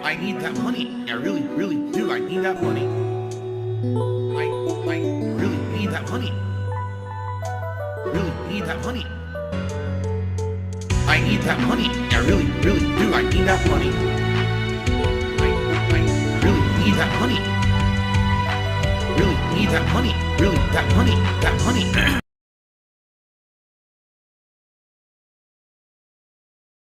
I need that money. I really, really do. I need that money. I really need that money. Really need that money. I need that money. I really, really do. I need that money. I really need that money. Really need that money. Really, that money. That money.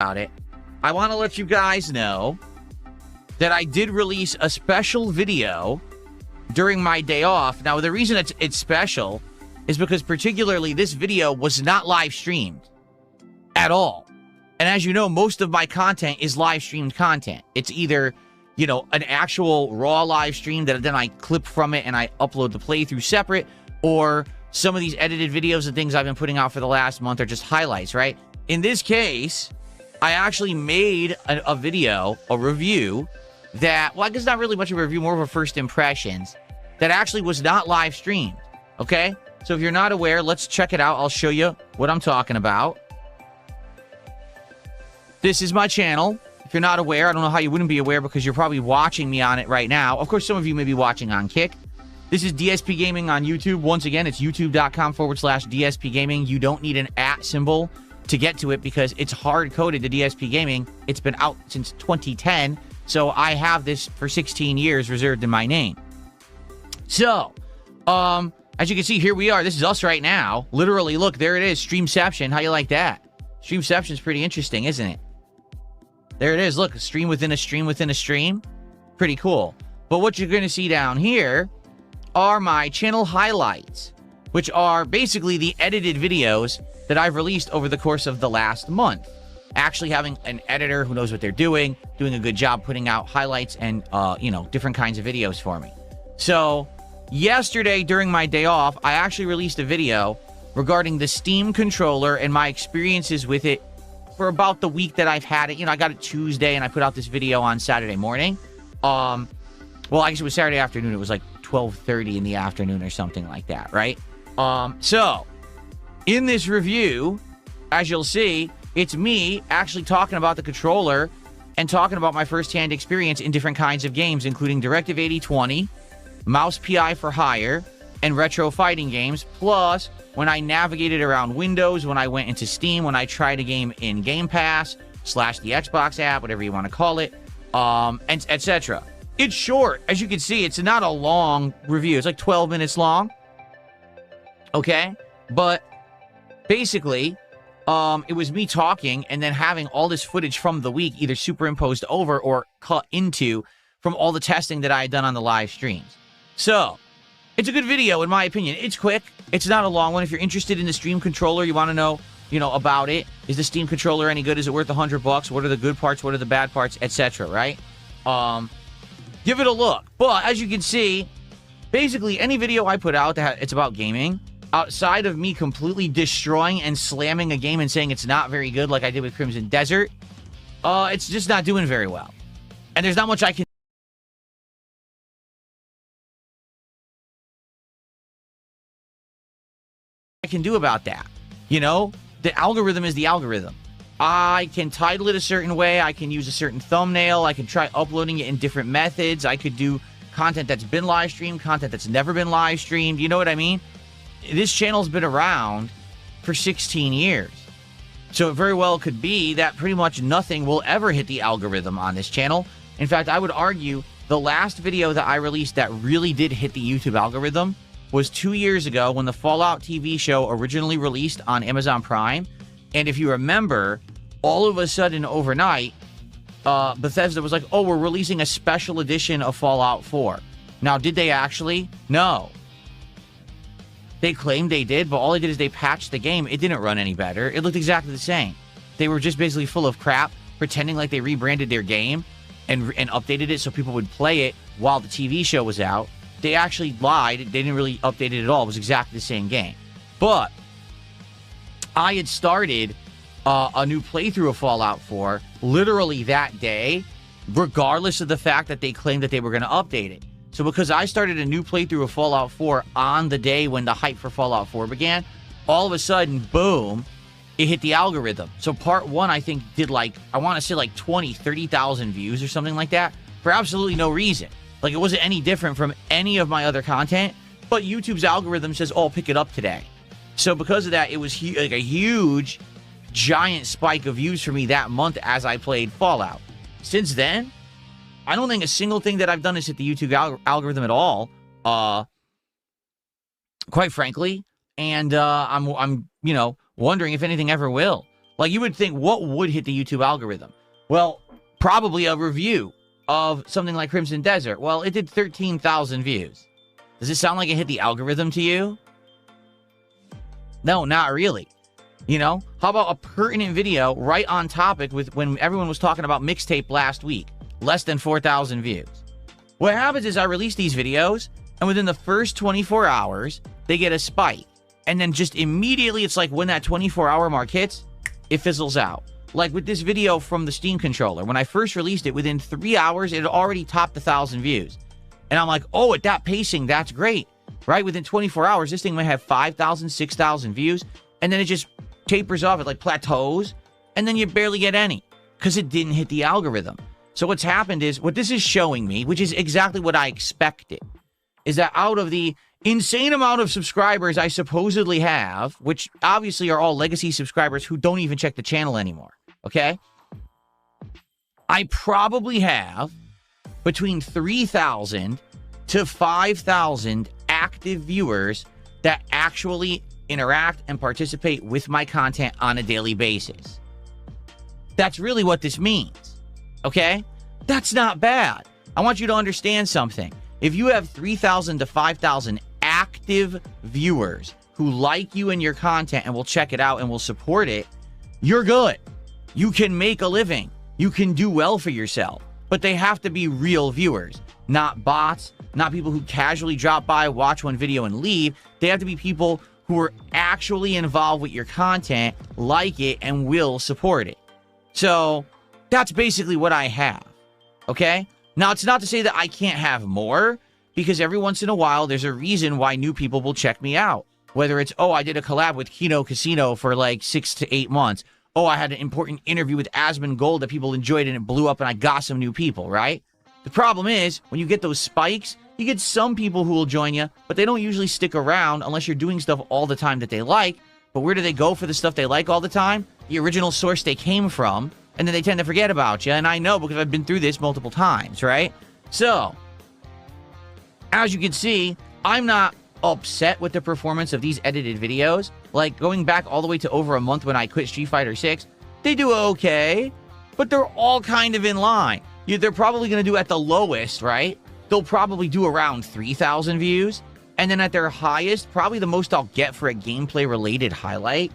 About it. I want to let you guys know that I did release a special video during my day off. Now, the reason it's special is because particularly this video was not live streamed at all. And as you know, most of my content is live streamed content. It's either, you know, an actual raw live stream that then I clip from it and I upload the playthrough separate, or some of these edited videos and things I've been putting out for the last month are just highlights, right? In this case, I actually made a video, a review that, well, I guess not really much of a review, more of a first impressions, that actually was not live streamed, okay? So if you're not aware, let's check it out. I'll show you what I'm talking about. This is my channel. If you're not aware, I don't know how you wouldn't be aware because you're probably watching me on it right now. Of course, some of you may be watching on Kick. This is DSP Gaming on YouTube. Once again, it's youtube.com/DSP Gaming. You don't need an @ symbol to get to it because it's hard-coded to DSP Gaming. It's been out since 2010, so I have this for 16 years reserved in my name. So, as you can see, here we are. This is us right now. Literally, look, there it is, Streamception. How you like that? Streamception's pretty interesting, isn't it? There it is. Look, a stream within a stream within a stream. Pretty cool. But what you're going to see down here are my channel highlights, which are basically the edited videos that I've released over the course of the last month. Actually having an editor who knows what they're doing a good job putting out highlights and, you know, different kinds of videos for me. So, yesterday during my day off, I actually released a video regarding the Steam controller and my experiences with it for about the week that I've had it. You know, I got it Tuesday and I put out this video on Saturday morning. Well, I guess it was Saturday afternoon. It was like 12:30 in the afternoon or something like that, right? So, in this review, as you'll see, it's me actually talking about the controller and talking about my first-hand experience in different kinds of games, including Directive 8020, Mouse PI for Hire, and retro fighting games, plus when I navigated around Windows, when I went into Steam, when I tried a game in Game Pass, / the Xbox app, whatever you want to call it, and etc. It's short. As you can see, it's not a long review. It's like 12 minutes long. Okay? But basically, it was me talking and then having all this footage from the week either superimposed over or cut into from all the testing that I had done on the live streams. So, it's a good video, in my opinion. It's quick. It's not a long one. If you're interested in the Steam controller, you want to know, you know, about it. Is the Steam controller any good? Is it worth $100? What are the good parts? What are the bad parts? Etc., right? Give it a look. But, as you can see, basically, any video I put out that it's about gaming, outside of me completely destroying and slamming a game and saying it's not very good like I did with Crimson Desert, it's just not doing very well. And there's not much I can do about that. You know, the algorithm is the algorithm. I can title it a certain way. I can use a certain thumbnail. I can try uploading it in different methods. I could do content that's been live streamed, content that's never been live streamed. You know what I mean? This channel's been around for 16 years. So it very well could be that pretty much nothing will ever hit the algorithm on this channel. In fact, I would argue the last video that I released that really did hit the YouTube algorithm was 2 years ago when the Fallout TV show originally released on Amazon Prime. And if you remember, all of a sudden overnight, Bethesda was like, oh, we're releasing a special edition of Fallout 4. Now, did they actually? No. They claimed they did, but all they did is they patched the game. It didn't run any better. It looked exactly the same. They were just basically full of crap, pretending like they rebranded their game and updated it so people would play it while the TV show was out. They actually lied. They didn't really update it at all. It was exactly the same game. But I had started a new playthrough of Fallout 4 literally that day, regardless of the fact that they claimed that they were going to update it. So because I started a new playthrough of Fallout 4 on the day when the hype for Fallout 4 began, all of a sudden, boom, it hit the algorithm. So part 1, I think, did like, I want to say like 30,000 views or something like that. for absolutely no reason. Like, it wasn't any different from any of my other content, but YouTube's algorithm says, oh, pick it up today. So because of that, it was like a huge, giant spike of views for me that month as I played Fallout. Since then, I don't think a single thing that I've done has hit the YouTube algorithm at all, quite frankly. And I'm you know, wondering if anything ever will. Like, you would think, what would hit the YouTube algorithm? Well, probably a review of something like Crimson Desert. Well, it did 13,000 views. Does it sound like it hit the algorithm to you? No, not really. You know, how about a pertinent video right on topic with when everyone was talking about mixtape last week? Less than 4,000 views. What happens is I release these videos, and within the first 24 hours, they get a spike. And then just immediately, it's like when that 24-hour mark hits, it fizzles out. Like with this video from the Steam controller. When I first released it, within 3 hours, it had already topped 1,000 views. And I'm like, oh, at that pacing, that's great. Right? Within 24 hours, this thing might have 5,000, 6,000 views. And then it just tapers off. It like plateaus. And then you barely get any. Because it didn't hit the algorithm. So what's happened is, what this is showing me, which is exactly what I expected, is that out of the insane amount of subscribers I supposedly have, which obviously are all legacy subscribers who don't even check the channel anymore, okay? I probably have between 3,000 to 5,000 active viewers that actually interact and participate with my content on a daily basis. That's really what this means, okay? That's not bad. I want you to understand something. If you have 3,000 to 5,000 active viewers who like you and your content and will check it out and will support it, you're good. You can make a living. You can do well for yourself. But they have to be real viewers, not bots, not people who casually drop by, watch one video, and leave. They have to be people who are actually involved with your content, like it, and will support it. So that's basically what I have, okay? Now, it's not to say that I can't have more, because every once in a while, there's a reason why new people will check me out. Whether it's, oh, I did a collab with Kino Casino for like 6 to 8 months. Oh, I had an important interview with Asmongold that people enjoyed and it blew up and I got some new people, right? The problem is, when you get those spikes, you get some people who will join you, but they don't usually stick around unless you're doing stuff all the time that they like. But where do they go for the stuff they like all the time? The original source they came from, and then they tend to forget about you. And I know because I've been through this multiple times, right? So, as you can see, I'm not upset with the performance of these edited videos. Like, going back all the way to over a month when I quit Street Fighter 6, they do okay, but they're all kind of in line. They're probably going to do at the lowest, right? They'll probably do around 3,000 views. And then at their highest, probably the most I'll get for a gameplay-related highlight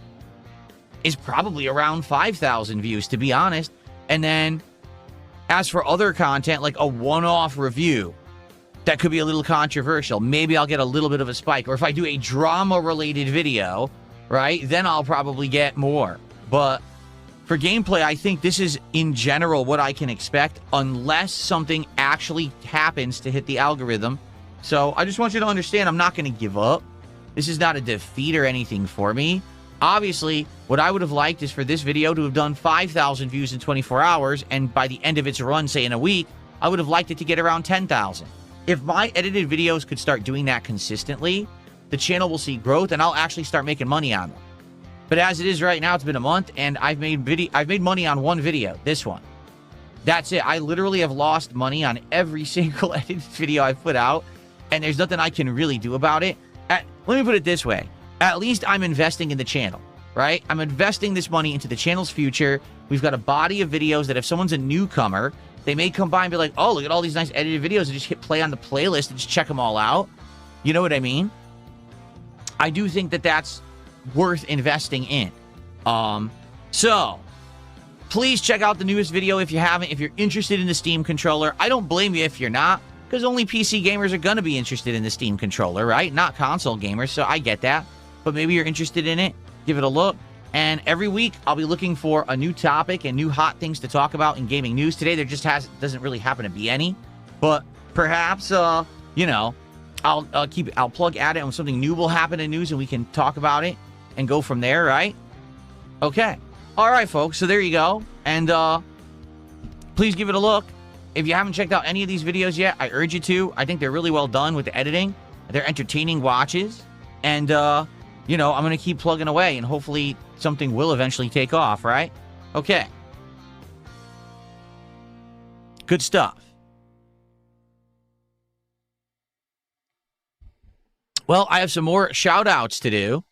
is probably around 5,000 views, to be honest. And then, as for other content, like a one-off review, that could be a little controversial. Maybe I'll get a little bit of a spike. Or if I do a drama-related video, right, then I'll probably get more. But for gameplay, I think this is, in general, what I can expect, unless something actually happens to hit the algorithm. So I just want you to understand, I'm not going to give up. This is not a defeat or anything for me. Obviously, what I would have liked is for this video to have done 5,000 views in 24 hours, and by the end of its run, say in a week, I would have liked it to get around 10,000. If my edited videos could start doing that consistently, the channel will see growth, and I'll actually start making money on them. But as it is right now, it's been a month, and I've made money on one video, this one. That's it. I literally have lost money on every single edited video I've put out, and there's nothing I can really do about it. Let me put it this way. At least I'm investing in the channel, right? I'm investing this money into the channel's future. We've got a body of videos that if someone's a newcomer, they may come by and be like, oh, look at all these nice edited videos, and just hit play on the playlist and just check them all out. You know what I mean? I do think that that's worth investing in. So, please check out the newest video if you haven't. If you're interested in the Steam controller, I don't blame you if you're not, because only PC gamers are going to be interested in the Steam controller, right? Not console gamers, so I get that. But maybe you're interested in it. Give it a look. And every week, I'll be looking for a new topic and new hot things to talk about in gaming news. Today, there just doesn't really happen to be any. But perhaps, you know, I'll plug at it when something new will happen in news and we can talk about it and go from there, right? Okay. All right, folks. So there you go. And please give it a look. If you haven't checked out any of these videos yet, I urge you to. I think they're really well done with the editing. They're entertaining watches. And, you know, I'm going to keep plugging away, and hopefully something will eventually take off, right? Okay. Good stuff. Well, I have some more shout-outs to do.